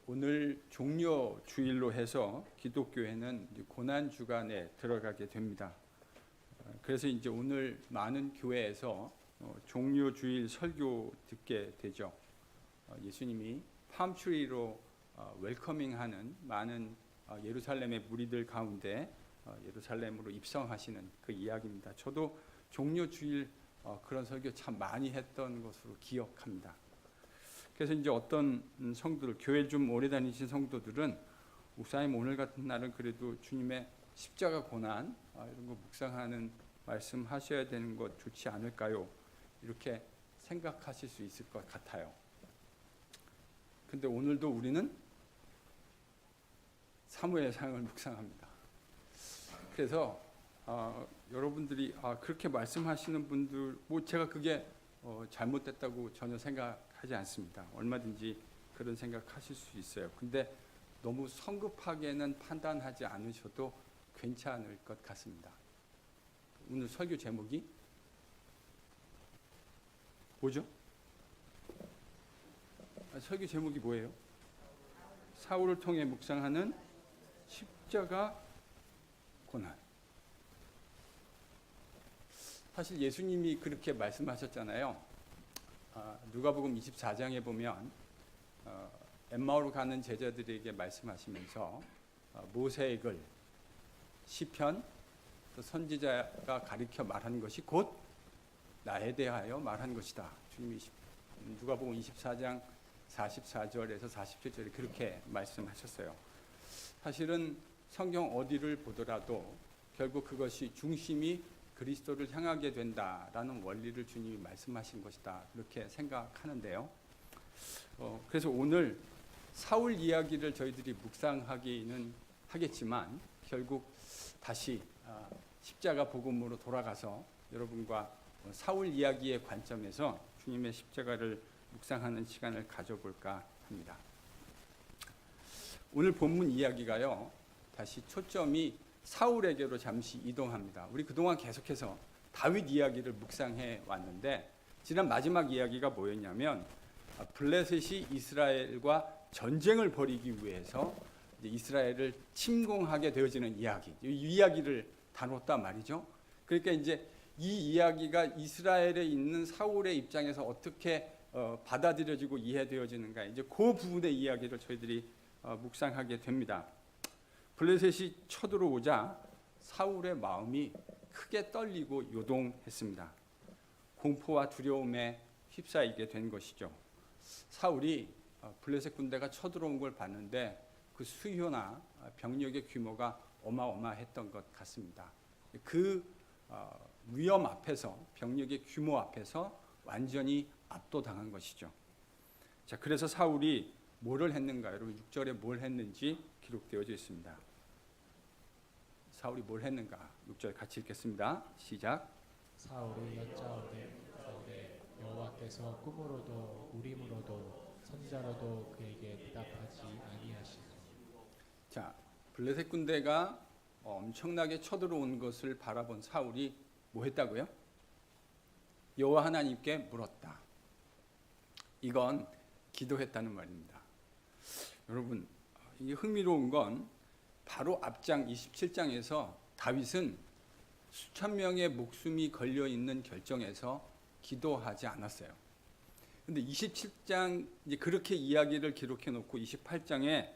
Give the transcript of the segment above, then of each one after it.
오늘 종려 주일로 해서 기독교회는 고난 주간에 들어가게 됩니다. 그래서 이제 오늘 많은 교회에서 종려 주일 설교 듣게 되죠. 예수님이 팜트리로 웰커밍하는 많은 예루살렘의 무리들 가운데 예루살렘으로 입성하시는 그 이야기입니다. 저도 종려 주일 그런 설교 참 많이 했던 것으로 기억합니다. 그래서 이제 어떤 성도들, 교회 좀 오래 다니신 성도들은 목사님 오늘 같은 날은 그래도 주님의 십자가 고난 이런 거 묵상하는 말씀 하셔야 되는 것 좋지 않을까요? 이렇게 생각하실 수 있을 것 같아요. 근데 오늘도 우리는 사무엘상을 묵상합니다. 그래서 여러분들이 그렇게 말씀하시는 분들, 제가 그게 잘못됐다고 전혀 생각하지 않습니다. 얼마든지 그런 생각하실 수 있어요. 근데 너무 성급하게는 판단하지 않으셔도 괜찮을 것 같습니다. 오늘 설교 제목이 뭐죠? 설교 제목이 뭐예요? 사울을 통해 묵상하는 십자가 고난. 사실 예수님이 그렇게 말씀하셨잖아요. 누가복음 24장에 보면 엠마오로 가는 제자들에게 말씀하시면서 모세의 글, 시편, 또 선지자가 가르쳐 말한 것이 곧 나에 대하여 말한 것이다. 주님이 누가복음 24장 44절에서 47절에 그렇게 말씀하셨어요. 사실은 성경 어디를 보더라도 결국 그것이 중심이 그리스도를 향하게 된다라는 원리를 주님이 말씀하신 것이다. 그렇게 생각하는데요. 그래서 오늘 사울 이야기를 저희들이 묵상하기는 하겠지만 결국 다시 십자가 복음으로 돌아가서 여러분과 사울 이야기의 관점에서 주님의 십자가를 묵상하는 시간을 가져볼까 합니다. 오늘 본문 이야기가요. 다시 초점이 사울에게로 잠시 이동합니다. 우리 그동안 계속해서 다윗 이야기를 묵상해 왔는데 지난 마지막 이야기가 뭐였냐면 블레셋이 이스라엘과 전쟁을 벌이기 위해서 이스라엘을 침공하게 되어지는 이야기, 이 이야기를 다뤘단 말이죠. 그러니까 이제 이 이야기가 이스라엘에 있는 사울의 입장에서 어떻게 받아들여지고 이해되어지는가, 이제 그 부분의 이야기를 저희들이 묵상하게 됩니다. 블레셋이 쳐들어오자 사울의 마음이 크게 떨리고 요동했습니다. 공포와 두려움에 휩싸이게 된 것이죠. 사울이 블레셋 군대가 쳐들어온 걸 봤는데 그 수효나 병력의 규모가 어마어마했던 것 같습니다. 그 위험 앞에서, 병력의 규모 앞에서 완전히 압도당한 것이죠. 자, 그래서 사울이 뭐를 했는가? 여러분 6절에 뭘 했는지 기록되어져 있습니다. 사울이 뭘 했는가? 6절 같이 읽겠습니다. 시작. 사울이 여짜오되 여호와께서 꿈으로도 우림으로도 선지자로도 그에게 대답하지 아니하시니. 자, 블레셋 군대가 엄청나게 쳐들어온 것을 바라본 사울이 뭐 했다고요? 여호와 하나님께 물었다. 이건 기도했다는 말입니다. 여러분, 이게 흥미로운 건 바로 앞장 27장에서 다윗은 수천 명의 목숨이 걸려 있는 결정에서 기도하지 않았어요. 근데 27장 이제 그렇게 이야기를 기록해 놓고 28장에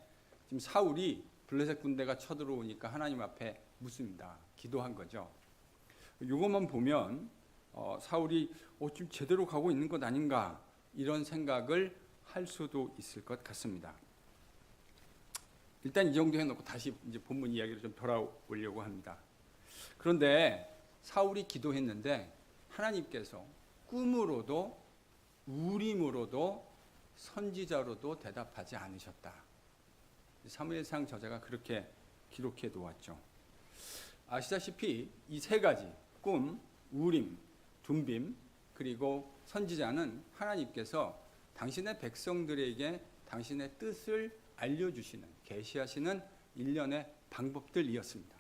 지금 사울이 블레셋 군대가 쳐들어오니까 하나님 앞에 묻습니다. 기도한 거죠. 이것만 보면 사울이 지금 제대로 가고 있는 것 아닌가 이런 생각을 할 수도 있을 것 같습니다. 일단 이 정도 해놓고 다시 이제 본문 이야기를 좀 돌아오려고 합니다. 그런데 사울이 기도했는데 하나님께서 꿈으로도 우림으로도 선지자로도 대답하지 않으셨다. 사무엘상 저자가 그렇게 기록해 놓았죠. 아시다시피 이 세 가지 꿈, 우림, 둠빔 그리고 선지자는 하나님께서 당신의 백성들에게 당신의 뜻을 알려주시는, 계시하시는 일련의 방법들이었습니다.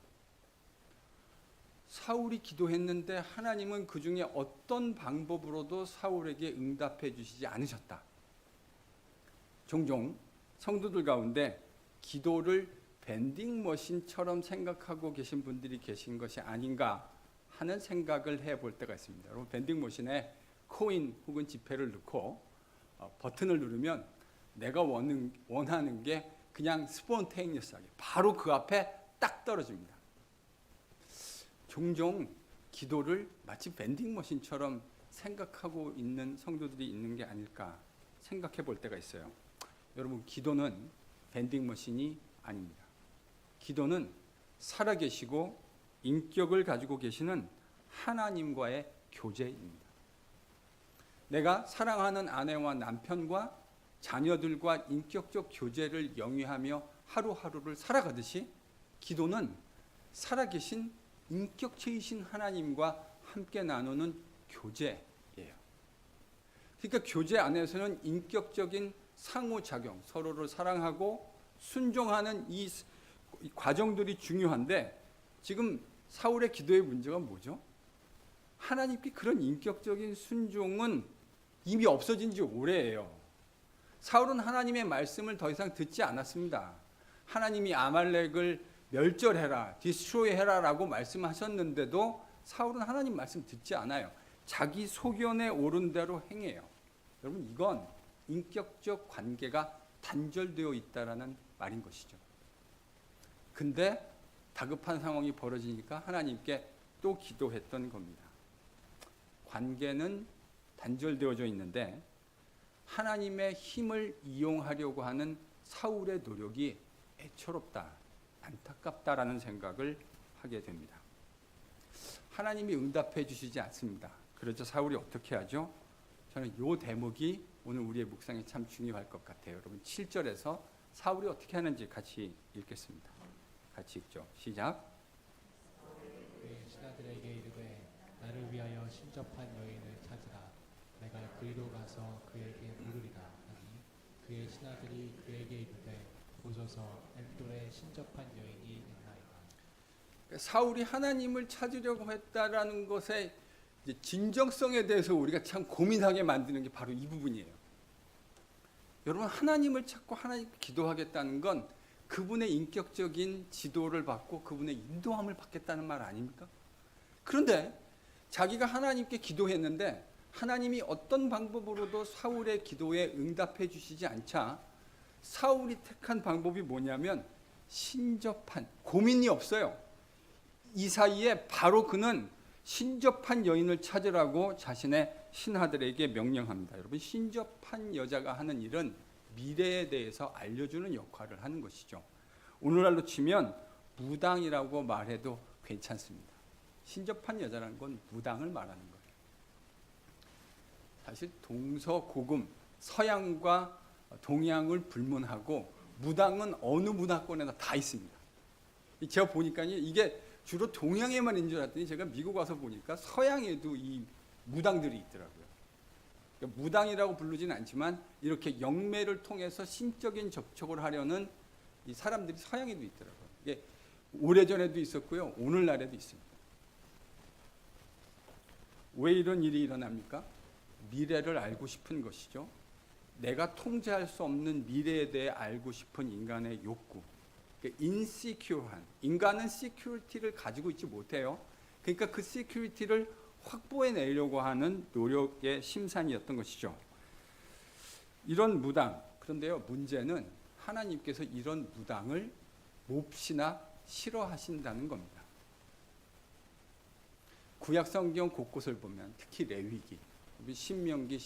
사울이 기도했는데 하나님은 그 중에 어떤 방법으로도 사울에게 응답해 주시지 않으셨다. 종종 성도들 가운데 기도를 밴딩 머신처럼 생각하고 계신 분들이 계신 것이 아닌가 하는 생각을 해볼 때가 있습니다. 여러분, 밴딩 머신에 코인 혹은 지폐를 넣고 버튼을 누르면 내가 원하는 게 그냥 스폰테이니어스하게 바로 그 앞에 딱 떨어집니다. 종종 기도를 마치 밴딩 머신처럼 생각하고 있는 성도들이 있는 게 아닐까 생각해 볼 때가 있어요. 여러분, 기도는 밴딩 머신이 아닙니다. 기도는 살아계시고 인격을 가지고 계시는 하나님과의 교제입니다. 내가 사랑하는 아내와 남편과 자녀들과 인격적 교제를 영위하며 하루하루를 살아가듯이 기도는 살아계신 인격체이신 하나님과 함께 나누는 교제예요. 그러니까 교제 안에서는 인격적인 상호작용, 서로를 사랑하고 순종하는 이 과정들이 중요한데 지금 사울의 기도의 문제가 뭐죠? 하나님께 그런 인격적인 순종은 이미 없어진 지 오래예요. 사울은 하나님의 말씀을 더 이상 듣지 않았습니다. 하나님이 아말렉을 멸절해라, 디스트로이해라 라고 말씀하셨는데도 사울은 하나님 말씀 듣지 않아요. 자기 소견에 오른 대로 행해요. 여러분, 이건 인격적 관계가 단절되어 있다라는 말인 것이죠. 근데 다급한 상황이 벌어지니까 하나님께 또 기도했던 겁니다. 관계는 단절되어져 있는데 하나님의 힘을 이용하려고 하는 사울의 노력이 애처롭다, 안타깝다라는 생각을 하게 됩니다. 하나님이 응답해 주시지 않습니다. 그래서 사울이 어떻게 하죠? 저는 이 대목이 오늘 우리의 묵상에 참 중요할 것 같아요. 여러분, 7절에서 사울이 어떻게 하는지 같이 읽겠습니다. 같이 읽죠. 시작. 그의 신하들에게 이르되 나를 위하여 신접한 여인을 찾으라. 내가 그리로 가서 그에게 물으리라 하니 그의 신하들이 그에게 이르되 보소서 엔돌에 신접한 여인이 있나이다. 사울이 하나님을 찾으려고 했다라는 것의 진정성에 대해서 우리가 참 고민하게 만드는 게 바로 이 부분이에요. 여러분, 하나님을 찾고 하나님께 기도하겠다는 건 그분의 인격적인 지도를 받고 그분의 인도함을 받겠다는 말 아닙니까? 그런데 자기가 하나님께 기도했는데 하나님이 어떤 방법으로도 사울의 기도에 응답해 주시지 않자 사울이 택한 방법이 뭐냐면 신접한, 고민이 없어요. 이 사이에 바로 그는 신접한 여인을 찾으라고 자신의 신하들에게 명령합니다. 여러분, 신접한 여자가 하는 일은 미래에 대해서 알려주는 역할을 하는 것이죠. 오늘날로 치면 무당이라고 말해도 괜찮습니다. 신접한 여자라는 건 무당을 말하는 거예요. 사실 동서고금, 서양과 동양을 불문하고 무당은 어느 문화권에나 다 있습니다. 제가 보니까 이게 주로 동양에만 있는 줄 알았더니 제가 미국 와서 보니까 서양에도 이 무당들이 있더라고요. 그러니까 무당이라고 부르지는 않지만 이렇게 영매를 통해서 신적인 접촉을 하려는 이 사람들이 서양에도 있더라고요. 이게 오래전에도 있었고요. 오늘날에도 있습니다. 왜 이런 일이 일어납니까? 미래를 알고 싶은 것이죠. 내가 통제할 수 없는 미래에 대해 알고 싶은 인간의 욕구. 인시큐어한, 인간은 시큐리티를 가지고 있지 못해요. 그러니까 그 시큐리티를 확보해내려고 하는 노력의 심산이었던 것이죠. 이런 무당, 그런데요, 문제는 하나님께서 이런 무당을 몹시나 싫어하신다는 겁니다. 구약성경 곳곳을 보면 특히 레위기, 신명기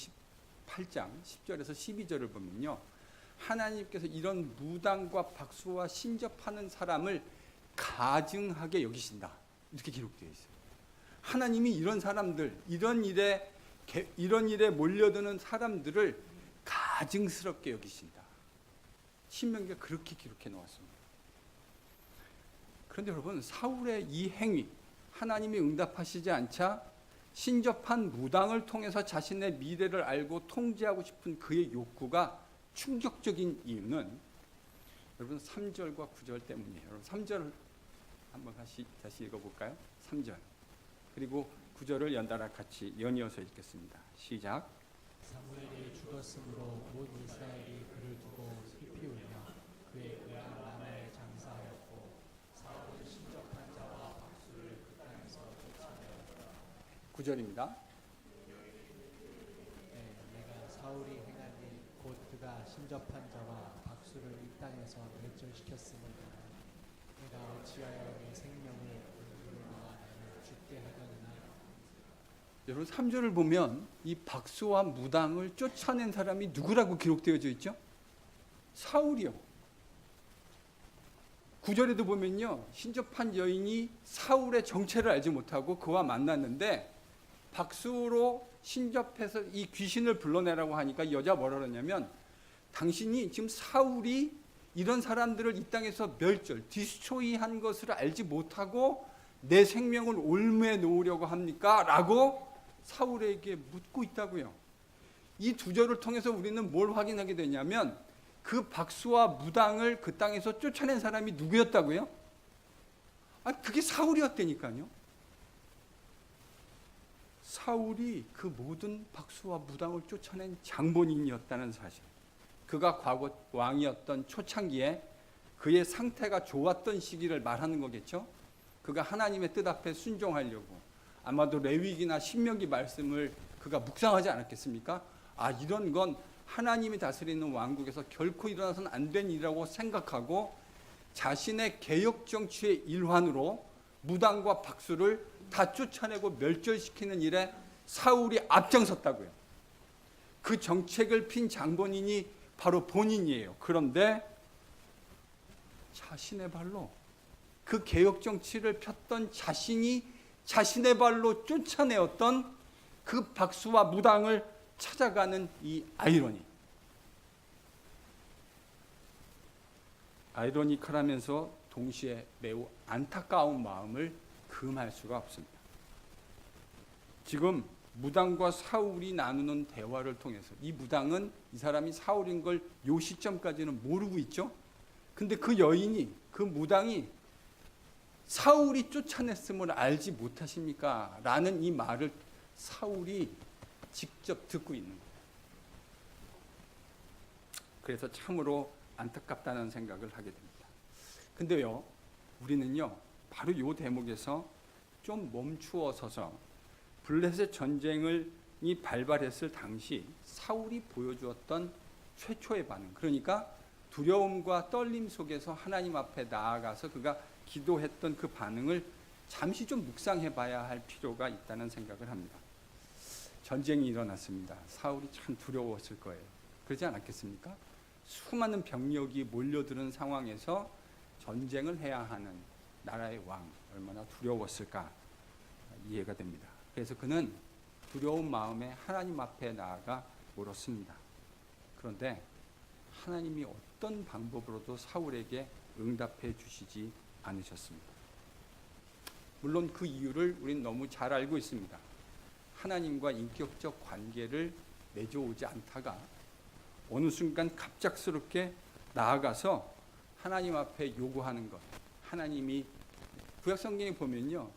18장 10절에서 12절을 보면요, 하나님께서 이런 무당과 박수와 신접하는 사람을 가증하게 여기신다, 이렇게 기록되어 있어요. 하나님이 이런 사람들, 이런 일에 몰려드는 사람들을 가증스럽게 여기신다. 신명기가 그렇게 기록해 놓았습니다. 그런데 여러분, 사울의 이 행위, 하나님이 응답하시지 않자 신접한 무당을 통해서 자신의 미래를 알고 통제하고 싶은 그의 욕구가 충격적인 이유는 여러분 3절과 9절 때문이에요. 여러분 3절 한번 다시 읽어볼까요? 3절 그리고 9절을 연달아 같이 연이어서 읽겠습니다. 시작. 사무엘이 이것으로 온 이스라엘이 그를 두고 슬피 울며 그의 고향 라마에 장사하였고 사울은 신접한 자와 박수를 그 땅에서 쫓아내었다. 9절입니다. 네, 내가 사울이 행한 일 곧 그가 신접한 자와 박수를 이 땅에서 멸절시켰음이니라. 내가 어찌하여 내 생명을 물리노라 나를 죽게 하려느냐. 여러분 3절을 보면 이 박수와 무당을 쫓아낸 사람이 누구라고 기록되어져 있죠? 사울이요. 9절에도 보면요, 신접한 여인이 사울의 정체를 알지 못하고 그와 만났는데 박수로 신접해서 이 귀신을 불러내라고 하니까 이 여자 뭐라 그러냐면, 당신이 지금 사울이 이런 사람들을 이 땅에서 멸절, 디스트로이한 것을 알지 못하고 내 생명을 올무에 놓으려고 합니까? 라고 사울에게 묻고 있다고요. 이 두 절을 통해서 우리는 뭘 확인하게 되냐면, 그 박수와 무당을 그 땅에서 쫓아낸 사람이 누구였다고요? 그게 사울이었다니까요. 사울이 그 모든 박수와 무당을 쫓아낸 장본인이었다는 사실. 그가 과거 왕이었던 초창기에 그의 상태가 좋았던 시기를 말하는 거겠죠. 그가 하나님의 뜻 앞에 순종하려고 아마도 레위기나 신명기 말씀을 그가 묵상하지 않았겠습니까? 이런 건 하나님이 다스리는 왕국에서 결코 일어나서는 안 된 일이라고 생각하고 자신의 개혁 정치의 일환으로 무당과 박수를 다 쫓아내고 멸절시키는 일에 사울이 앞장섰다고요. 그 정책을 핀 장본인이 바로 본인이에요. 그런데 자신의 발로 그 개혁 정치를 폈던 자신이 자신의 발로 쫓아내었던 그 박수와 무당을 찾아가는 이 아이러니컬하면서 동시에 매우 안타까운 마음을 금할 수가 없습니다. 지금 무당과 사울이 나누는 대화를 통해서 이 무당은 이 사람이 사울인 걸 요 시점까지는 모르고 있죠. 근데 그 여인이, 그 무당이 사울이 쫓아냈음을 알지 못하십니까? 라는 이 말을 사울이 직접 듣고 있는 거예요. 그래서 참으로 안타깝다는 생각을 하게 됩니다. 근데요, 우리는요, 바로 이 대목에서 좀 멈추어 서서 블레셋 전쟁이 발발했을 당시 사울이 보여주었던 최초의 반응, 그러니까 두려움과 떨림 속에서 하나님 앞에 나아가서 그가 기도했던 그 반응을 잠시 좀 묵상해 봐야 할 필요가 있다는 생각을 합니다. 전쟁이 일어났습니다. 사울이 참 두려웠을 거예요. 그러지 않았겠습니까? 수많은 병력이 몰려드는 상황에서 전쟁을 해야 하는 나라의 왕, 얼마나 두려웠을까 이해가 됩니다. 그래서 그는 두려운 마음에 하나님 앞에 나아가 물었습니다. 그런데 하나님이 어떤 방법으로도 사울에게 응답해 주시지 않으셨습니다. 물론 그 이유를 우리는 너무 잘 알고 있습니다. 하나님과 인격적 관계를 맺어오지 않다가 어느 순간 갑작스럽게 나아가서 하나님 앞에 요구하는 것. 하나님이 구약성경에 보면요,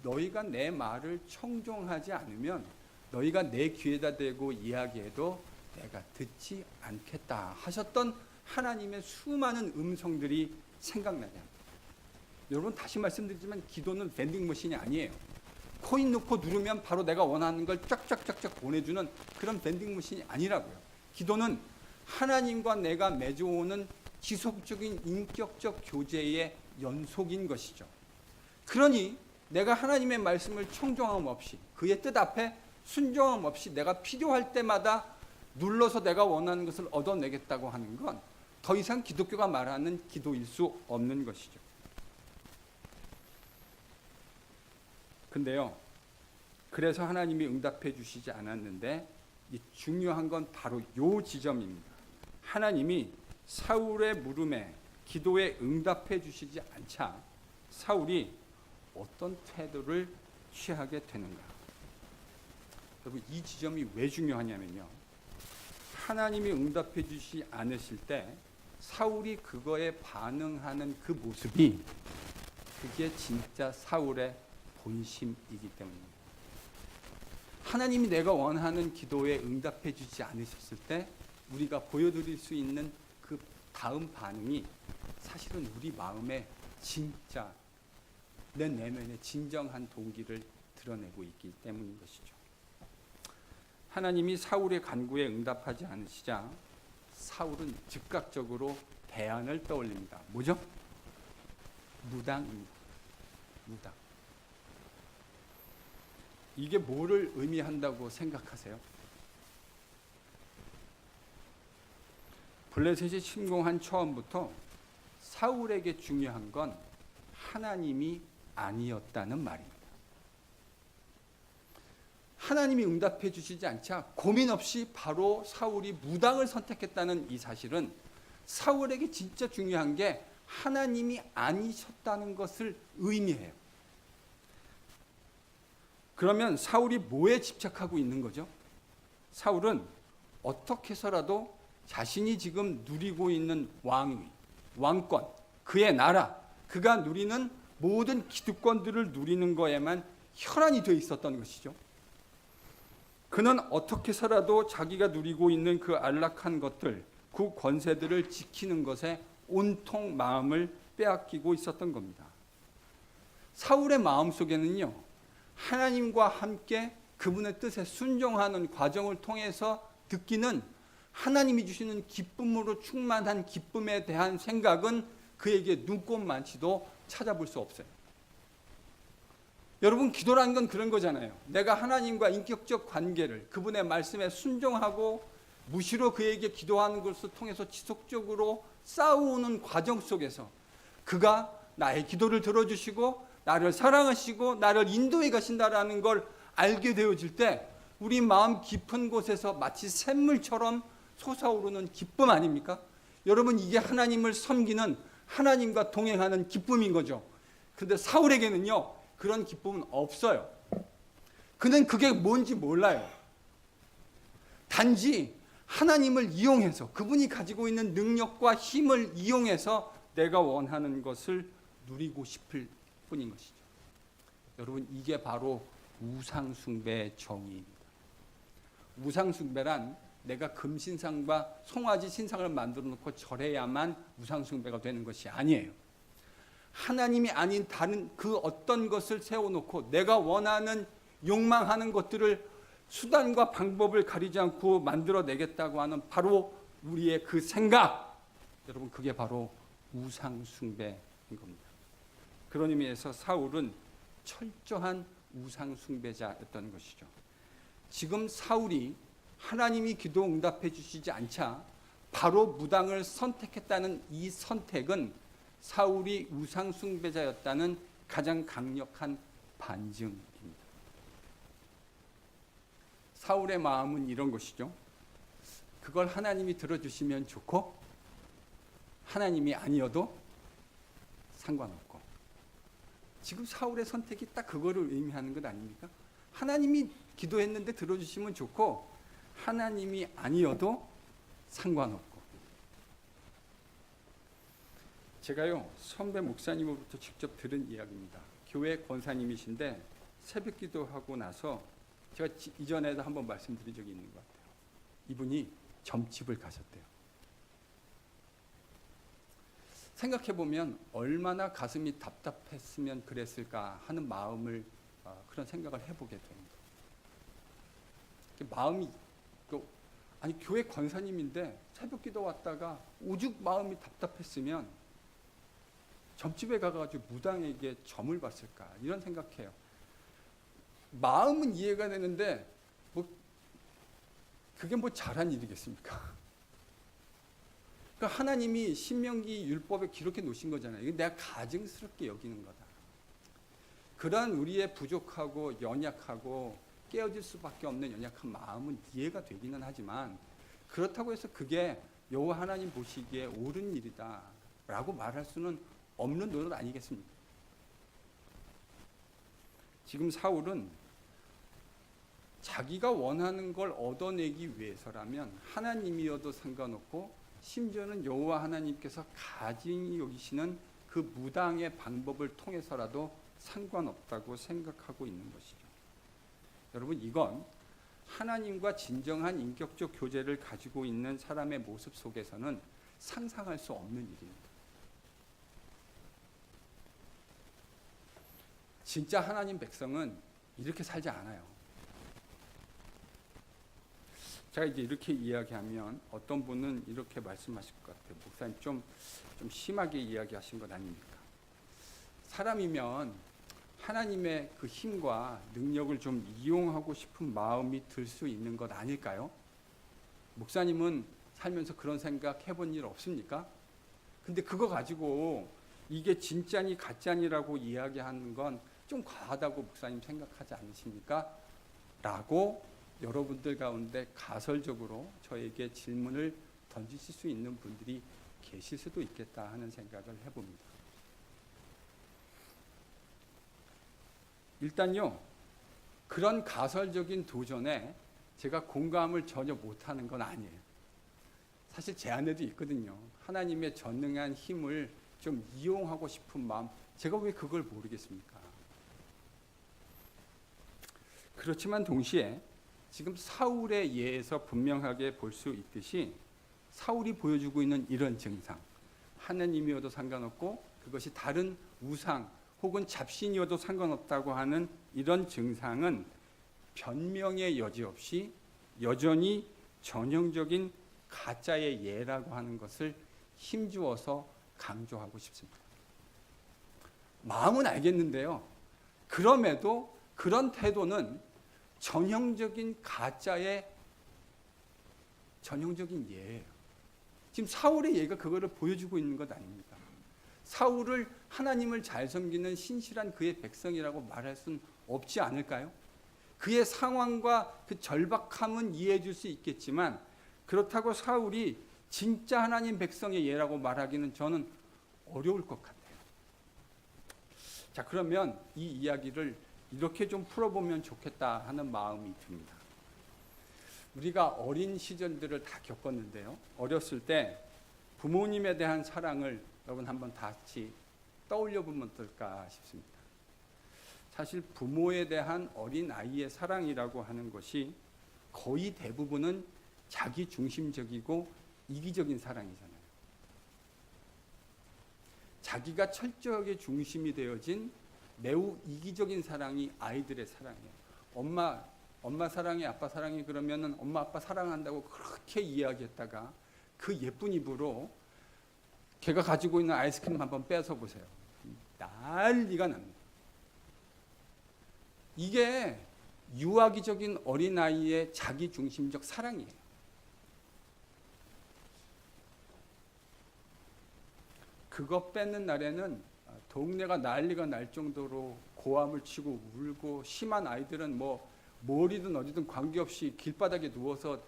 너희가 내 말을 청종하지 않으면 너희가 내 귀에다 대고 이야기해도 내가 듣지 않겠다 하셨던 하나님의 수많은 음성들이 생각나게 합니다. 여러분, 다시 말씀드리지만 기도는 밴딩머신이 아니에요. 코인 넣고 누르면 바로 내가 원하는 걸 쫙쫙쫙쫙 보내주는 그런 밴딩머신이 아니라고요. 기도는 하나님과 내가 맺어오는 지속적인 인격적 교제의 연속인 것이죠. 그러니 내가 하나님의 말씀을 청종함 없이, 그의 뜻 앞에 순종함 없이 내가 필요할 때마다 눌러서 내가 원하는 것을 얻어내겠다고 하는 건 더 이상 기독교가 말하는 기도일 수 없는 것이죠. 근데요, 그래서 하나님이 응답해 주시지 않았는데 이 중요한 건 바로 요 지점입니다. 하나님이 사울의 물음에, 기도에 응답해 주시지 않자 사울이 어떤 태도를 취하게 되는가. 여러분, 이 지점이 왜 중요하냐면요, 하나님이 응답해 주시지 않으실 때 사울이 그거에 반응하는 그 모습이, 그게 진짜 사울의 본심이기 때문입니다. 하나님이 내가 원하는 기도에 응답해 주지 않으셨을 때 우리가 보여드릴 수 있는 그 다음 반응이 사실은 우리 마음에 진짜 내 내면의 진정한 동기를 드러내고 있기 때문인 것이죠. 하나님이 사울의 간구에 응답하지 않으시자 사울은 즉각적으로 대안을 떠올립니다. 뭐죠? 무당입니다. 무당. 이게 뭐를 의미한다고 생각하세요? 블레셋이 침공한 처음부터 사울에게 중요한 건 하나님이 아니었다는 말입니다. 하나님이 응답해 주시지 않자 고민 없이 바로 사울이 무당을 선택했다는 이 사실은 사울에게 진짜 중요한 게 하나님이 아니셨다는 것을 의미해요. 그러면 사울이 뭐에 집착하고 있는 거죠? 사울은 어떻게 해서라도 자신이 지금 누리고 있는 왕위, 왕권, 그의 나라, 그가 누리는 모든 기득권들을 누리는 거에만 혈안이 되어 있었던 것이죠. 그는 어떻게 해서라도 자기가 누리고 있는 그 안락한 것들, 그 권세들을 지키는 것에 온통 마음을 빼앗기고 있었던 겁니다. 사울의 마음속에는요, 하나님과 함께 그분의 뜻에 순종하는 과정을 통해서 느끼는 하나님이 주시는 기쁨으로 충만한 기쁨에 대한 생각은 그에게 눈꼽만치도 찾아볼 수 없어요. 여러분, 기도라는 건 그런 거잖아요. 내가 하나님과 인격적 관계를 그분의 말씀에 순종하고 무시로 그에게 기도하는 것을 통해서 지속적으로 쌓아오는 과정 속에서 그가 나의 기도를 들어주시고 나를 사랑하시고 나를 인도해 가신다라는 걸 알게 되어질 때 우리 마음 깊은 곳에서 마치 샘물처럼 솟아오르는 기쁨 아닙니까? 여러분, 이게 하나님을 섬기는 하나님과 동행하는 기쁨인 거죠. 그런데 사울에게는요, 그런 기쁨은 없어요. 그는 그게 뭔지 몰라요. 단지 하나님을 이용해서 그분이 가지고 있는 능력과 힘을 이용해서 내가 원하는 것을 누리고 싶을 뿐인 것이죠. 여러분, 이게 바로 우상숭배의 정의입니다. 우상숭배란 내가 금신상과 송아지 신상을 만들어 놓고 절해야만 우상숭배가 되는 것이 아니에요. 하나님이 아닌 다른 그 어떤 것을 세워놓고 내가 원하는 욕망하는 것들을 수단과 방법을 가리지 않고 만들어내겠다고 하는 바로 우리의 그 생각, 여러분, 그게 바로 우상숭배인 겁니다. 그런 의미에서 사울은 철저한 우상숭배자였던 것이죠. 지금 사울이 하나님이 기도 응답해 주시지 않자 바로 무당을 선택했다는 이 선택은 사울이 우상숭배자였다는 가장 강력한 반증입니다. 사울의 마음은 이런 것이죠. 그걸 하나님이 들어주시면 좋고 하나님이 아니어도 상관없고. 지금 사울의 선택이 딱 그거를 의미하는 것 아닙니까? 하나님이 기도했는데 들어주시면 좋고 하나님이 아니어도 상관없고. 제가요, 선배 목사님으로부터 직접 들은 이야기입니다. 교회 권사님이신데 새벽 기도하고 나서 제가 이전에도 한번 말씀드린 적이 있는 것 같아요. 이분이 점집을 가셨대요. 생각해보면 얼마나 가슴이 답답했으면 그랬을까 하는 마음을 그런 생각을 해보게 됩니다. 마음이 아니 교회 권사님인데 새벽 기도 왔다가 오죽 마음이 답답했으면 점집에 가가지고 무당에게 점을 봤을까 이런 생각해요. 마음은 이해가 되는데 그게 잘한 일이겠습니까? 그러니까 하나님이 신명기 율법에 기록해 놓으신 거잖아요. 이거 내가 가증스럽게 여기는 거다. 그러한 우리의 부족하고 연약하고 깨어질 수밖에 없는 연약한 마음은 이해가 되기는 하지만 그렇다고 해서 그게 여호와 하나님 보시기에 옳은 일이다 라고 말할 수는 없는 노릇 아니겠습니까? 지금 사울은 자기가 원하는 걸 얻어내기 위해서라면 하나님이어도 상관없고 심지어는 여호와 하나님께서 가증히 여기시는 그 무당의 방법을 통해서라도 상관없다고 생각하고 있는 것이죠. 여러분, 이건 하나님과 진정한 인격적 교제를 가지고 있는 사람의 모습 속에서는 상상할 수 없는 일입니다. 진짜 하나님 백성은 이렇게 살지 않아요. 제가 이제 이렇게 이야기하면 어떤 분은 이렇게 말씀하실 것 같아요. 목사님 좀 심하게 이야기하신 것 아닙니까? 사람이면 하나님의 그 힘과 능력을 좀 이용하고 싶은 마음이 들 수 있는 것 아닐까요? 목사님은 살면서 그런 생각 해본 일 없습니까? 근데 그거 가지고 이게 진짜니 가짜니라고 이야기하는 건 좀 과하다고 목사님 생각하지 않으십니까? 라고 여러분들 가운데 가설적으로 저에게 질문을 던지실 수 있는 분들이 계실 수도 있겠다 하는 생각을 해봅니다. 일단요, 그런 가설적인 도전에 제가 공감을 전혀 못하는 건 아니에요. 사실 제 안에도 있거든요. 하나님의 전능한 힘을 좀 이용하고 싶은 마음, 제가 왜 그걸 모르겠습니까? 그렇지만 동시에 지금 사울의 예에서 분명하게 볼 수 있듯이 사울이 보여주고 있는 이런 증상, 하나님이어도 상관없고 그것이 다른 우상 혹은 잡신이어도 상관없다고 하는 이런 증상은 변명의 여지 없이 여전히 전형적인 가짜의 예라고 하는 것을 힘주어서 강조하고 싶습니다. 마음은 알겠는데요. 그럼에도 그런 태도는 전형적인 가짜의 전형적인 예예요. 지금 사울의 예가 그거를 보여주고 있는 것 아닙니까? 사울을 하나님을 잘 섬기는 신실한 그의 백성이라고 말할 수는 없지 않을까요? 그의 상황과 그 절박함은 이해해 줄 수 있겠지만 그렇다고 사울이 진짜 하나님 백성의 예라고 말하기는 저는 어려울 것 같아요. 자, 그러면 이 이야기를 이렇게 좀 풀어보면 좋겠다 하는 마음이 듭니다. 우리가 어린 시절들을 다 겪었는데요. 어렸을 때 부모님에 대한 사랑을 여러분 한번 같이 떠올려 보면 어떨까 싶습니다. 사실 부모에 대한 어린아이의 사랑이라고 하는 것이 거의 대부분은 자기 중심적이고 이기적인 사랑이잖아요. 자기가 철저하게 중심이 되어진 매우 이기적인 사랑이 아이들의 사랑이에요. 엄마 사랑해, 아빠 사랑해 그러면은 엄마 아빠 사랑한다고 그렇게 이야기했다가 그 예쁜 입으로 걔가 가지고 있는 아이스크림 한번 빼서 보세요. 난리가 납니다. 이게 유아기적인 어린아이의 자기중심적 사랑이에요. 그거 뺏는 날에는 동네가 난리가 날 정도로 고함을 치고 울고 심한 아이들은 머리든 어디든 관계없이 길바닥에 누워서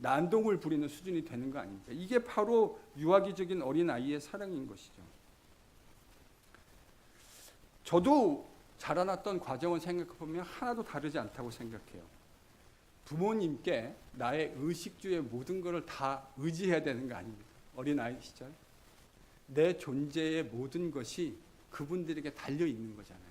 난동을 부리는 수준이 되는 거 아닙니까? 이게 바로 유아기적인 어린아이의 사랑인 것이죠. 저도 자라났던 과정을 생각해보면 하나도 다르지 않다고 생각해요. 부모님께 나의 의식주의 모든 것을 다 의지해야 되는 거 아닙니까? 어린아이 시절. 내 존재의 모든 것이 그분들에게 달려있는 거잖아요.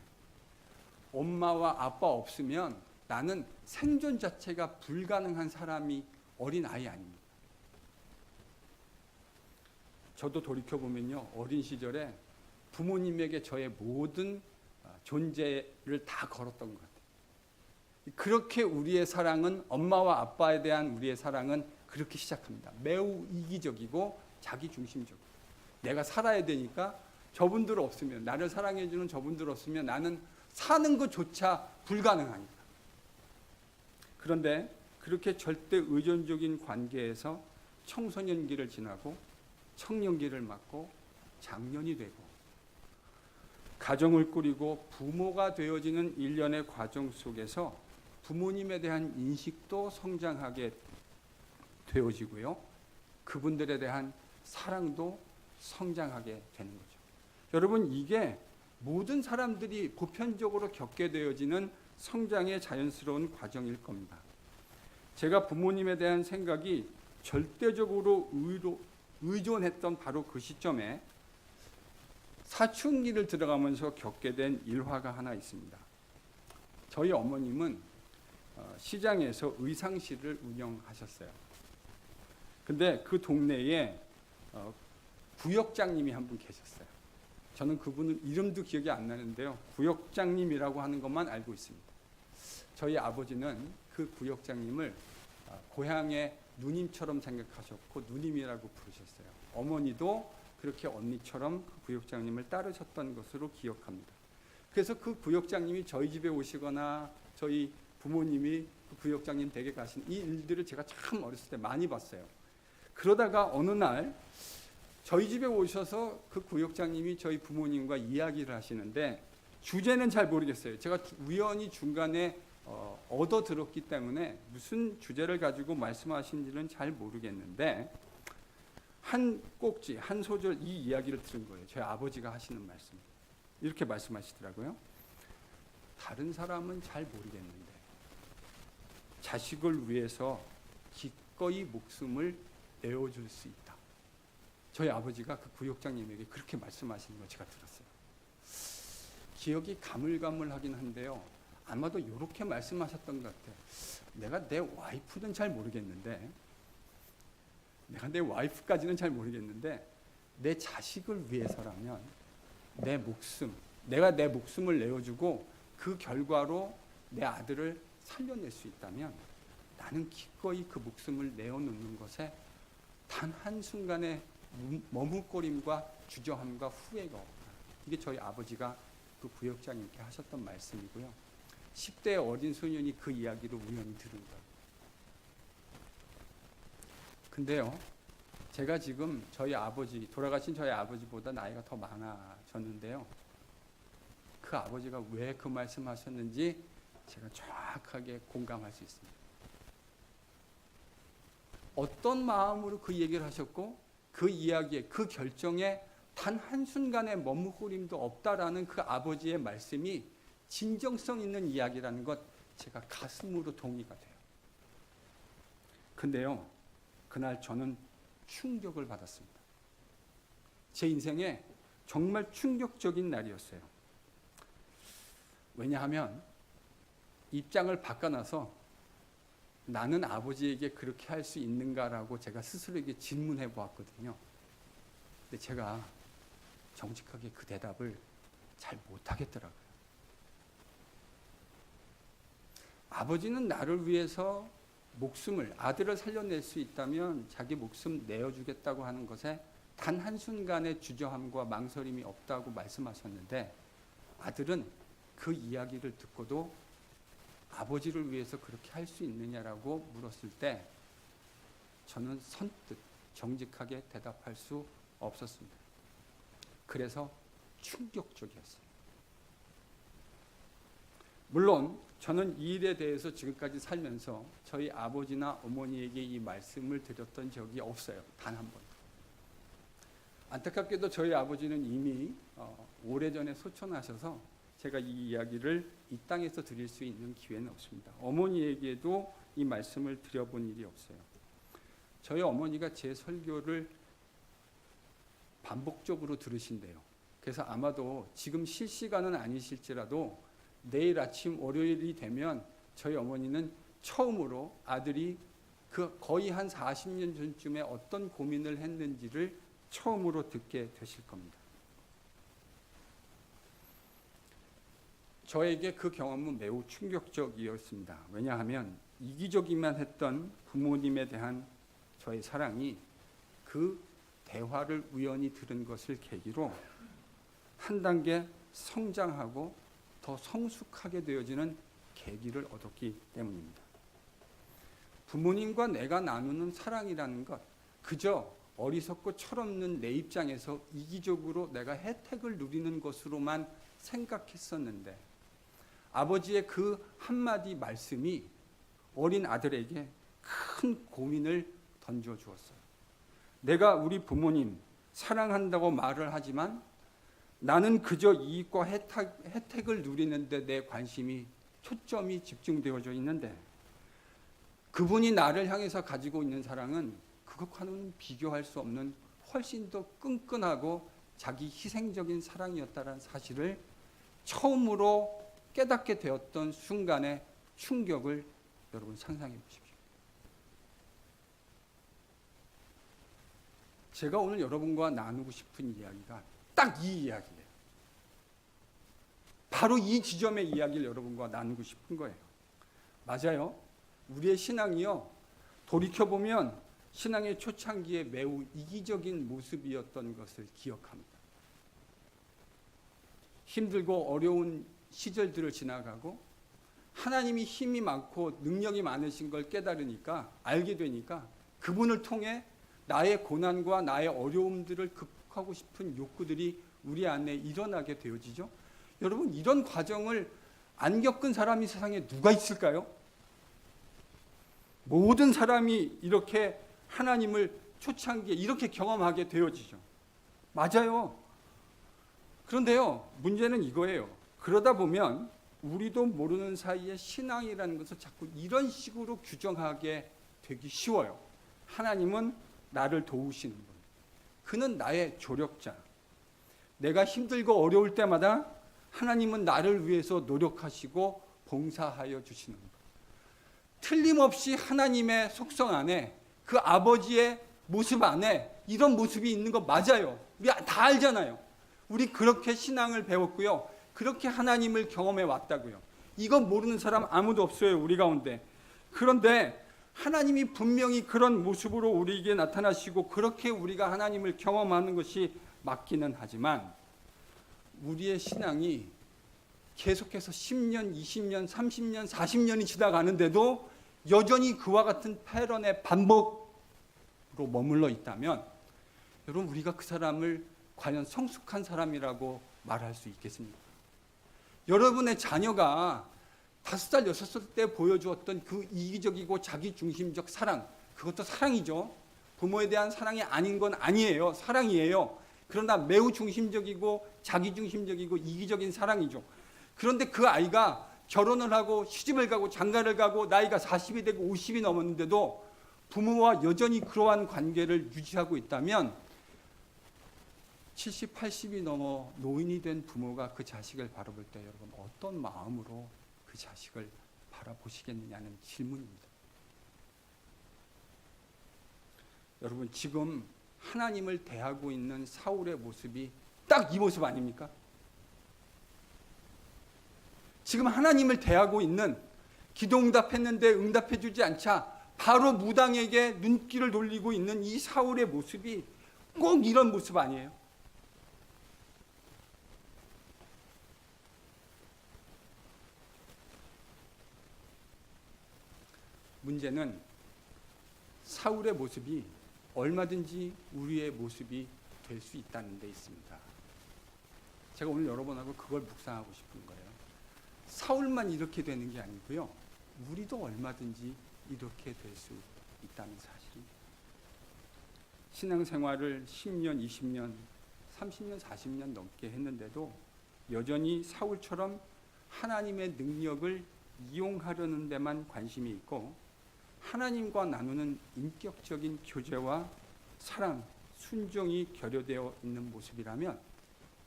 엄마와 아빠 없으면 나는 생존 자체가 불가능한 사람이 어린아이 아닙니까? 저도 돌이켜보면요. 어린 시절에 부모님에게 저의 모든 존재를 다 걸었던 것 같아요. 그렇게 우리의 사랑은 엄마와 아빠에 대한 우리의 사랑은 그렇게 시작합니다. 매우 이기적이고 자기중심적이고 내가 살아야 되니까 저분들 없으면 나를 사랑해주는 저분들 없으면 나는 사는 것조차 불가능하니까. 그런데 그렇게 절대 의존적인 관계에서 청소년기를 지나고 청년기를 맞고 장년이 되고 가정을 꾸리고 부모가 되어지는 일련의 과정 속에서 부모님에 대한 인식도 성장하게 되어지고요. 그분들에 대한 사랑도 성장하게 되는 거죠. 여러분, 이게 모든 사람들이 보편적으로 겪게 되어지는 성장의 자연스러운 과정일 겁니다. 제가 부모님에 대한 생각이 절대적으로 의존했던 바로 그 시점에 사춘기를 들어가면서 겪게 된 일화가 하나 있습니다. 저희 어머님은 시장에서 의상실을 운영하셨어요. 근데 그 동네에 구역장님이 한 분 계셨어요. 저는 그분은 이름도 기억이 안 나는데요. 구역장님이라고 하는 것만 알고 있습니다. 저희 아버지는 그 구역장님을 고향의 누님처럼 생각하셨고 누님이라고 부르셨어요. 어머니도 그렇게 언니처럼 그 구역장님을 따르셨던 것으로 기억합니다. 그래서 그 구역장님이 저희 집에 오시거나 저희 부모님이 그 구역장님 댁에 가신 이 일들을 제가 참 어렸을 때 많이 봤어요. 그러다가 어느 날 저희 집에 오셔서 그 구역장님이 저희 부모님과 이야기를 하시는데 주제는 잘 모르겠어요. 제가 우연히 중간에 얻어 들었기 때문에 무슨 주제를 가지고 말씀하신지는 잘 모르겠는데 한 꼭지, 한 소절 이 이야기를 들은 거예요. 저희 아버지가 하시는 말씀. 이렇게 말씀하시더라고요. 다른 사람은 잘 모르겠는데 자식을 위해서 기꺼이 목숨을 내어줄 수 있다. 저희 아버지가 그 구역장님에게 그렇게 말씀하시는 걸 제가 들었어요. 기억이 가물가물하긴 한데요. 아마도 이렇게 말씀하셨던 것 같아요. 내가 내 와이프는 잘 모르겠는데 내가 내 와이프까지는 잘 모르겠는데 내 자식을 위해서라면 내가 내 목숨을 내어주고 그 결과로 내 아들을 살려낼 수 있다면 나는 기꺼이 그 목숨을 내어놓는 것에 단 한순간의 머뭇거림과 주저함과 후회가 없다. 이게 저희 아버지가 그 구역장님께 하셨던 말씀이고요. 10대의 어린 소년이 그 이야기를 우연히 들은 거예요. 근데요, 제가 지금 돌아가신 저희 아버지보다 나이가 더 많아졌는데요. 그 아버지가 왜 그 말씀하셨는지 제가 정확하게 공감할 수 있습니다. 어떤 마음으로 그 얘기를 하셨고 그 이야기에 그 결정에 단 한순간의 머뭇거림도 없다라는 그 아버지의 말씀이 진정성 있는 이야기라는 것 제가 가슴으로 동의가 돼요. 근데요, 그날 저는 충격을 받았습니다. 제 인생에 정말 충격적인 날이었어요. 왜냐하면 입장을 바꿔놔서 나는 아버지에게 그렇게 할 수 있는가라고 제가 스스로에게 질문해 보았거든요. 근데 제가 정직하게 그 대답을 잘 못하겠더라고요. 아버지는 나를 위해서 아들을 살려낼 수 있다면 자기 목숨 내어주겠다고 하는 것에 단 한순간의 주저함과 망설임이 없다고 말씀하셨는데 아들은 그 이야기를 듣고도 아버지를 위해서 그렇게 할 수 있느냐라고 물었을 때 저는 선뜻 정직하게 대답할 수 없었습니다. 그래서 충격적이었어요. 물론 저는 이 일에 대해서 지금까지 살면서 저희 아버지나 어머니에게 이 말씀을 드렸던 적이 없어요. 단 한 번도. 안타깝게도 저희 아버지는 이미 오래전에 소천하셔서 제가 이 이야기를 이 땅에서 드릴 수 있는 기회는 없습니다. 어머니에게도 이 말씀을 드려본 일이 없어요. 저희 어머니가 제 설교를 반복적으로 들으신대요. 그래서 아마도 지금 실시간은 아니실지라도 내일 아침 월요일이 되면 저희 어머니는 처음으로 아들이 그 거의 한 40년 전쯤에 어떤 고민을 했는지를 처음으로 듣게 되실 겁니다. 저에게 그 경험은 매우 충격적이었습니다. 왜냐하면 이기적이만 했던 부모님에 대한 저의 사랑이 그 대화를 우연히 들은 것을 계기로 한 단계 성장하고 더 성숙하게 되어지는 계기를 얻었기 때문입니다. 부모님과 내가 나누는 사랑이라는 것, 그저 어리석고 철없는 내 입장에서 이기적으로 내가 혜택을 누리는 것으로만 생각했었는데 아버지의 그 한마디 말씀이 어린 아들에게 큰 고민을 던져주었어요. 내가 우리 부모님 사랑한다고 말을 하지만 나는 그저 이익과 혜택을 누리는 데 내 관심이 초점이 집중되어져 있는데 그분이 나를 향해서 가지고 있는 사랑은 그것과는 비교할 수 없는 훨씬 더 끈끈하고 자기 희생적인 사랑이었다는 사실을 처음으로 깨닫게 되었던 순간의 충격을 여러분 상상해 보십시오. 제가 오늘 여러분과 나누고 싶은 이야기가 딱 이 이야기예요. 바로 이 지점의 이야기를 여러분과 나누고 싶은 거예요. 맞아요. 우리의 신앙이요, 돌이켜보면 신앙의 초창기에 매우 이기적인 모습이었던 것을 기억합니다. 힘들고 어려운 시절들을 지나가고 하나님이 힘이 많고 능력이 많으신 걸 깨달으니까, 알게 되니까 그분을 통해 나의 고난과 나의 어려움들을 극복하고 싶은 욕구들이 우리 안에 일어나게 되어지죠. 여러분, 이런 과정을 안 겪은 사람이 세상에 누가 있을까요? 모든 사람이 이렇게 하나님을 초창기에 이렇게 경험하게 되어지죠. 맞아요. 그런데요, 문제는 이거예요. 그러다 보면 우리도 모르는 사이에 신앙이라는 것을 자꾸 이런 식으로 규정하게 되기 쉬워요. 하나님은 나를 도우시는 분. 그는 나의 조력자. 내가 힘들고 어려울 때마다 하나님은 나를 위해서 노력하시고 봉사하여 주시는 분. 틀림없이 하나님의 속성 안에, 그 아버지의 모습 안에 이런 모습이 있는 거 맞아요. 우리 다 알잖아요. 우리 그렇게 신앙을 배웠고요. 그렇게 하나님을 경험해 왔다고요. 이건 모르는 사람 아무도 없어요, 우리 가운데. 그런데 하나님이 분명히 그런 모습으로 우리에게 나타나시고 그렇게 우리가 하나님을 경험하는 것이 맞기는 하지만, 우리의 신앙이 계속해서 10년, 20년, 30년, 40년이 지나가는데도 여전히 그와 같은 패런의 반복으로 머물러 있다면, 여러분, 우리가 그 사람을 과연 성숙한 사람이라고 말할 수 있겠습니까? 여러분의 자녀가 5살, 6살 때 보여주었던 그 이기적이고 자기중심적 사랑, 그것도 사랑이죠. 부모에 대한 사랑이 아닌 건 아니에요. 사랑이에요. 그러나 매우 중심적이고 자기중심적이고 이기적인 사랑이죠. 그런데 그 아이가 결혼을 하고 시집을 가고 장가를 가고 나이가 40이 되고 50이 넘었는데도 부모와 여전히 그러한 관계를 유지하고 있다면, 70, 80이 넘어 노인이 된 부모가 그 자식을 바라볼 때 여러분 어떤 마음으로 그 자식을 바라보시겠느냐는 질문입니다. 여러분, 지금 하나님을 대하고 있는 사울의 모습이 딱 이 모습 아닙니까? 지금 하나님을 대하고 있는, 기도 응답했는데 응답해 주지 않자 바로 무당에게 눈길을 돌리고 있는 이 사울의 모습이 꼭 이런 모습 아니에요? 문제는 사울의 모습이 얼마든지 우리의 모습이 될 수 있다는 데 있습니다. 제가 오늘 여러분하고 그걸 묵상하고 싶은 거예요. 사울만 이렇게 되는 게 아니고요, 우리도 얼마든지 이렇게 될 수 있다는 사실입니다. 신앙생활을 10년, 20년, 30년, 40년 넘게 했는데도 여전히 사울처럼 하나님의 능력을 이용하려는 데만 관심이 있고, 하나님과 나누는 인격적인 교제와 사랑, 순종이 결여되어 있는 모습이라면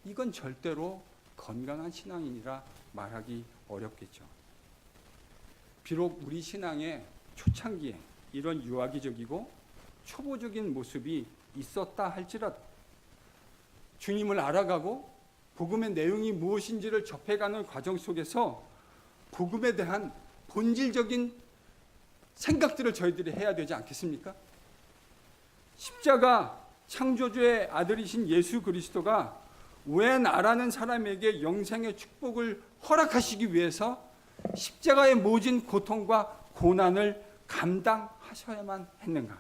이건 절대로 건강한 신앙인이라 말하기 어렵겠죠. 비록 우리 신앙의 초창기에 이런 유아기적이고 초보적인 모습이 있었다 할지라도, 주님을 알아가고 복음의 내용이 무엇인지를 접해가는 과정 속에서 복음에 대한 본질적인 생각들을 저희들이 해야 되지 않겠습니까? 십자가 창조주의 아들이신 예수 그리스도가 왜 나라는 사람에게 영생의 축복을 허락하시기 위해서 십자가의 모진 고통과 고난을 감당하셔야만 했는가?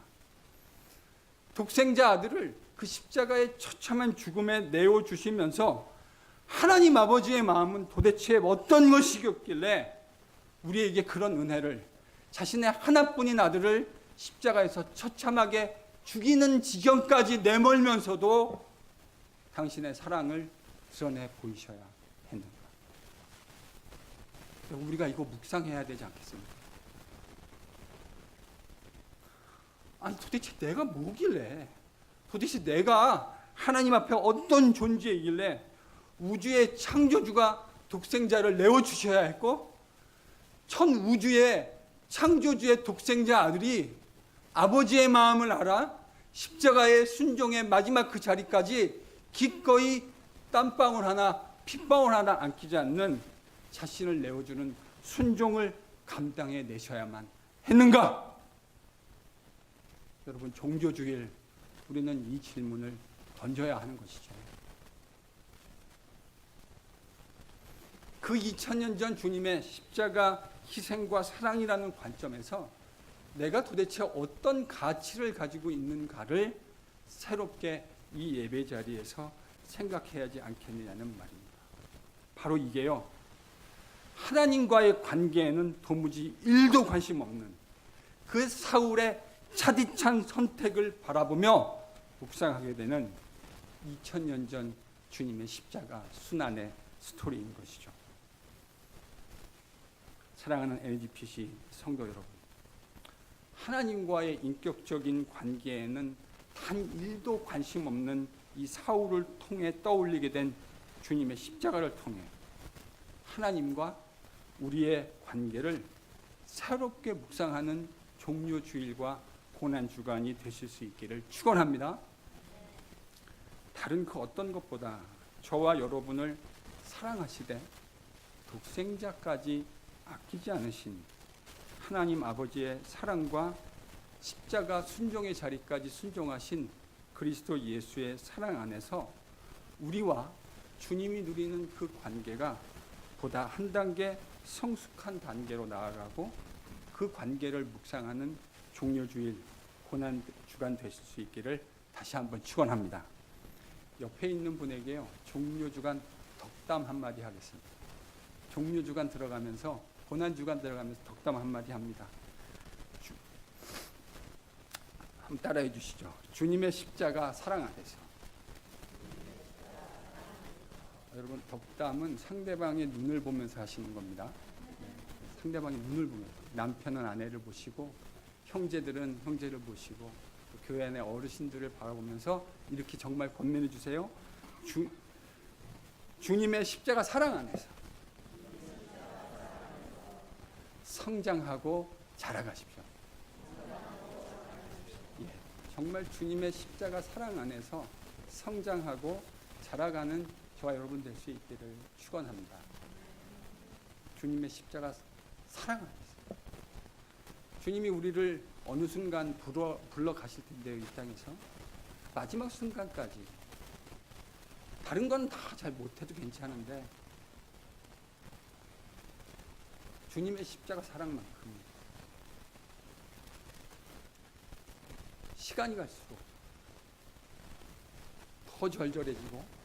독생자 아들을 그 십자가의 처참한 죽음에 내어주시면서 하나님 아버지의 마음은 도대체 어떤 것이었길래 우리에게 그런 은혜를, 자신의 하나뿐인 아들을 십자가에서 처참하게 죽이는 지경까지 내몰면서도 당신의 사랑을 드러내 보이셔야 했는가? 우리가 이거 묵상해야 되지 않겠습니까? 아니, 도대체 내가 뭐길래, 도대체 내가 하나님 앞에 어떤 존재이길래 우주의 창조주가 독생자를 내어주셔야 했고, 천 우주의 창조주의 독생자 아들이 아버지의 마음을 알아 십자가의 순종의 마지막 그 자리까지 기꺼이 땀방울 하나 핏방울 하나 안기지 않는 자신을 내어주는 순종을 감당해 내셔야만 했는가? 여러분, 종교주일 우리는 이 질문을 던져야 하는 것이죠. 그 2000년 전 주님의 십자가 희생과 사랑이라는 관점에서 내가 도대체 어떤 가치를 가지고 있는가를 새롭게 이 예배 자리에서 생각해야 하지 않겠느냐는 말입니다. 바로 이게요, 하나님과의 관계에는 도무지 1도 관심 없는 그 사울의 차디찬 선택을 바라보며 묵상하게 되는 2000년 전 주님의 십자가 순환의 스토리인 것이죠. 사랑하는 LGPC 성도 여러분, 하나님과의 인격적인 관계에는 단 1도 관심 없는 이 사울을 통해 떠올리게 된 주님의 십자가를 통해 하나님과 우리의 관계를 새롭게 묵상하는 종료주일과 고난주간이 되실 수 있기를 축원합니다. 다른 그 어떤 것보다 저와 여러분을 사랑하시되 독생자까지 아끼지 않으신 하나님 아버지의 사랑과 십자가 순종의 자리까지 순종하신 그리스도 예수의 사랑 안에서 우리와 주님이 누리는 그 관계가 보다 한 단계 성숙한 단계로 나아가고 그 관계를 묵상하는 종료주일 고난 주간 되실 수 있기를 다시 한번 축원합니다. 옆에 있는 분에게요, 종료주간 덕담 한마디 하겠습니다. 종료주간 들어가면서 고난주간 들어가면서 덕담 한마디 합니다. 한번 따라해 주시죠. 주님의 십자가 사랑 안에서. 여러분, 덕담은 상대방의 눈을 보면서 하시는 겁니다. 상대방의 눈을 보면서. 남편은 아내를 보시고 형제들은 형제를 보시고 교회 안의 어르신들을 바라보면서 이렇게 정말 권면해 주세요. 주님의 십자가 사랑 안에서 성장하고 자라가십시오. 예, 정말 주님의 십자가 사랑 안에서 성장하고 자라가는 저와 여러분 될 수 있기를 축원합니다. 주님의 십자가 사랑 안에서 주님이 우리를 어느 순간 불러 가실 텐데요, 이 땅에서 마지막 순간까지 다른 건 다 잘 못해도 괜찮은데 주님의 십자가 사랑만큼 시간이 갈수록 더 절절해지고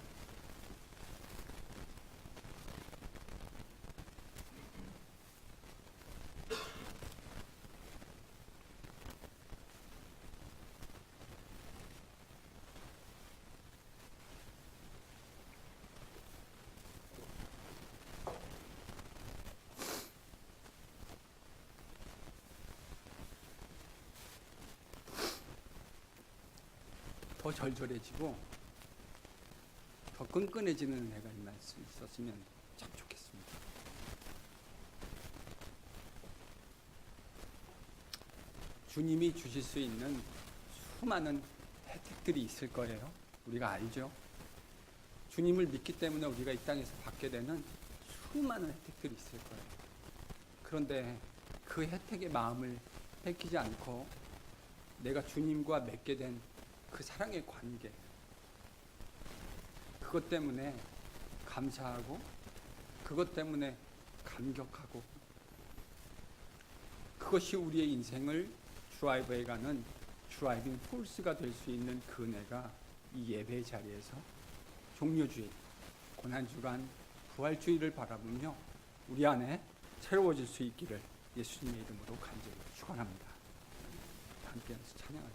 더 절절해지고 더 끈끈해지는 은혜가 임할 수 있었으면 참 좋겠습니다. 주님이 주실 수 있는 수많은 혜택들이 있을 거예요. 우리가 알죠. 주님을 믿기 때문에 우리가 이 땅에서 받게 되는 수많은 혜택들이 있을 거예요. 그런데 그 혜택의 마음을 뺏기지 않고 내가 주님과 맺게 된 그 사랑의 관계, 그것 때문에 감사하고 그것 때문에 감격하고 그것이 우리의 인생을 드라이브해가는 드라이빙 포스가 될 수 있는 그 은혜가 이 예배 자리에서 종료주일, 고난주간, 부활주일을 바라보며 우리 안에 새로워질 수 있기를 예수님의 이름으로 간절히 축원합니다. 함께 찬양하겠습니다.